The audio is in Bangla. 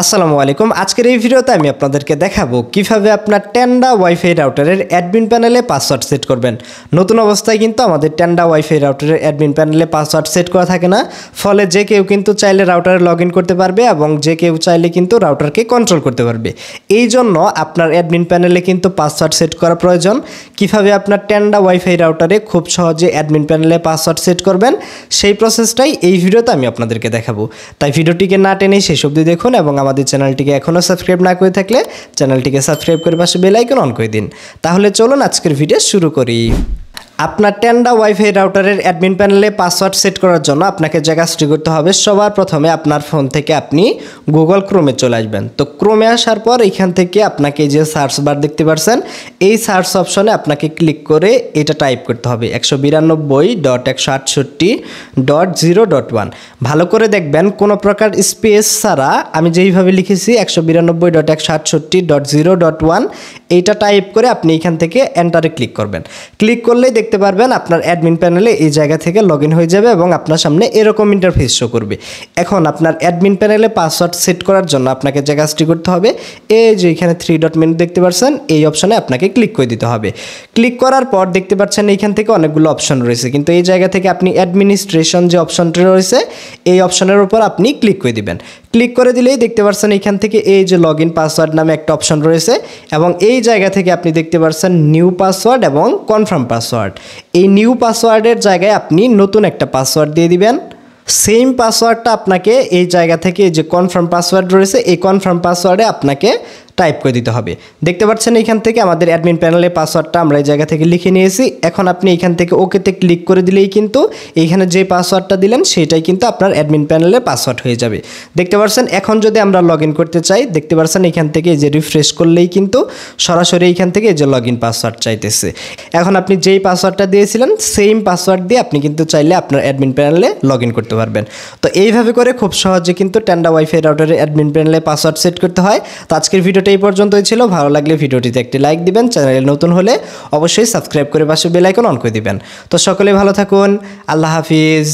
আসসালামু আলাইকুম। আজকের এই ভিডিওতে আমি আপনাদেরকে দেখাবো কিভাবে আপনার টেন্ডা ওয়াইফাই রাউটারের অ্যাডমিন প্যানেলে পাসওয়ার্ড সেট করবেন। নতুন অবস্থায় কিন্তু আমাদের টেন্ডা ওয়াইফাই রাউটারের অ্যাডমিন প্যানেলে পাসওয়ার্ড সেট করা থাকে না, ফলে যে কেউ কিন্তু চাইলে রাউটারে লগ ইন করতে পারবে এবং যে কেউ চাইলে কিন্তু রাউটারকে কন্ট্রোল করতে পারবে। এই জন্য আপনার অ্যাডমিন প্যানেলে কিন্তু পাসওয়ার্ড সেট করা প্রয়োজন। কিভাবে আপনার টেন্ডা ওয়াইফাই রাউটারে খুব সহজে অ্যাডমিন প্যানেলে পাসওয়ার্ড সেট করবেন সেই প্রসেসটাই এই ভিডিওতে আমি আপনাদেরকে দেখাবো। তাই ভিডিওটিকে না টেনে শেষ অবধি দেখুন এবং আমাদের চ্যানেলটিকে এখনও সাবস্ক্রাইব না করে থাকলে চ্যানেলটিকে সাবস্ক্রাইব করে পাশে বেল আইকন অন করে দিন। তাহলে চলুন আজকের ভিডিও শুরু করি। আপনার টেন্ডা ওয়াইফাই রাউটারের অ্যাডমিন প্যানেলে পাসওয়ার্ড সেট করার জন্য আপনাকে যে কাজটি করতে হবে, সবার প্রথমে আপনার ফোন থেকে আপনি গুগল ক্রোমে চলে আসবেন। তো ক্রোমে আসার পর এখান থেকে আপনাকে যে সার্চ বার দেখতে পাচ্ছেন, এই সার্চ অপশনে আপনাকে ক্লিক করে এটা টাইপ করতে হবে 192.168.0.1। ভালো করে দেখবেন কোনো প্রকার স্পেস ছাড়া আমি যেইভাবে লিখেছি 192.168.0.1 এইটা টাইপ করে আপনি এখান থেকে এন্টারে ক্লিক করবেন। ক্লিক করলেই দেখতে পারবেন আপনার অ্যাডমিন প্যানেলে এই জায়গা থেকে লগ ইন হয়ে যাবে এবং আপনার সামনে এরকম ইন্টারফেস শো করবে। এখন আপনার অ্যাডমিন প্যানেলে পাসওয়ার্ড সেট করার জন্য আপনাকে যে কাজটি করতে হবে, এই যে এখানে 3 ডট মেনু দেখতে পাচ্ছেন, এই অপশনে আপনাকে ক্লিক করে দিতে হবে। ক্লিক করার পর দেখতে পাচ্ছেন এইখান থেকে অনেকগুলো অপশন রয়েছে, কিন্তু এই জায়গা থেকে আপনি অ্যাডমিনিস্ট্রেশন যে অপশনটি রয়েছে এই অপশনের উপর আপনি ক্লিক করে দিবেন। ক্লিক করে দিলেই দেখতে পাচ্ছেন এখান থেকে এই যে লগ ইন পাসওয়ার্ড নামে একটা অপশন রয়েছে এবং এই জায়গা থেকে আপনি দেখতে পাচ্ছেন নিউ পাসওয়ার্ড এবং কনফার্ম পাসওয়ার্ড। এই নিউ পাসওয়ার্ডের জায়গায় আপনি নতুন একটা পাসওয়ার্ড দিয়ে দিবেন। সেম পাসওয়ার্ডটা আপনাকে এই জায়গা থেকে যে কনফার্ম পাসওয়ার্ড রয়েছে এই কনফার্ম পাসওয়ার্ডে আপনাকে টাইপ করে দিতে হবে। দেখতে পাচ্ছেন এখান থেকে আমাদের অ্যাডমিন প্যানেলের পাসওয়ার্ডটা আমরা এই জায়গা থেকে লিখে নিয়েছি। এখন আপনি এখান থেকে ওকেতে ক্লিক করে দিলেই কিন্তু এইখানে যে পাসওয়ার্ডটা দিলেন সেটাই কিন্তু আপনার অ্যাডমিন প্যানেলের পাসওয়ার্ড হয়ে যাবে। দেখতে পাচ্ছেন এখন যদি আমরা লগ ইন করতে চাই, দেখতে পাচ্ছেন এখান থেকে যে রিফ্রেশ করলেই কিন্তু সরাসরি এইখান থেকে যে লগ ইন পাসওয়ার্ড চাইতেছে। এখন আপনি যেই পাসওয়ার্ডটা দিয়েছিলেন সেম পাসওয়ার্ড দিয়ে আপনি কিন্তু চাইলে আপনার অ্যাডমিন প্যানেলে লগ ইন করতে পারবেন। তো এইভাবে করে খুব সহজে কিন্তু টেন্ডা ওয়াইফাই রাউটারের অ্যাডমিন প্যানেলে পাসওয়ার্ড সেট করতে হয়। তো আজকের ভিডিওটা এই পর্যন্তই ছিল। ভালো লাগলে ভিডিওটিতে একটি লাইক দিবেন, চ্যানেলে নতুন হলে অবশ্যই সাবস্ক্রাইব করে পাশে বেল আইকন অন করে দিবেন। তো সকলে ভালো থাকুন, আল্লাহ হাফিজ।